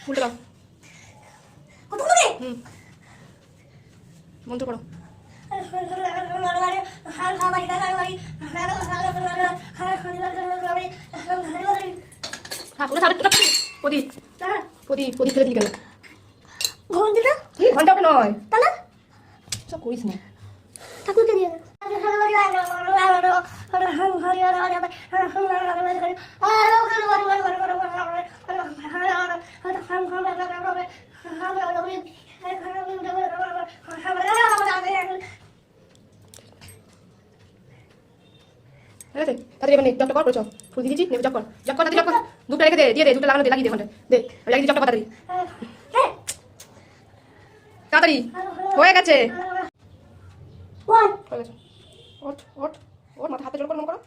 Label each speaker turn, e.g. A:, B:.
A: উল্টে দাও। মন্ত্র করো। প্রদীপ প্রদীপ প্রদীপ ফেলে দিই কেন? ঘন্টাটা নয় তাহলে সব করিস না। ঠাকুরকে দিয়ে তাদের এবার জবটা কর করেছ। ফুল দিয়েছি নেবে জব কর জব কর তাদের জব কর। দুটো রেখে দে দিয়ে দে দুটো লাগানো দে লাগিয়ে দে ঘন্টা দে লাগিয়ে দিই জবটা কর তাড়াতাড়ি তাড়াতাড়ি হয়ে গেছে। ওঠ ওঠ ওঠ মাথা হাতে জোর করে মন করো।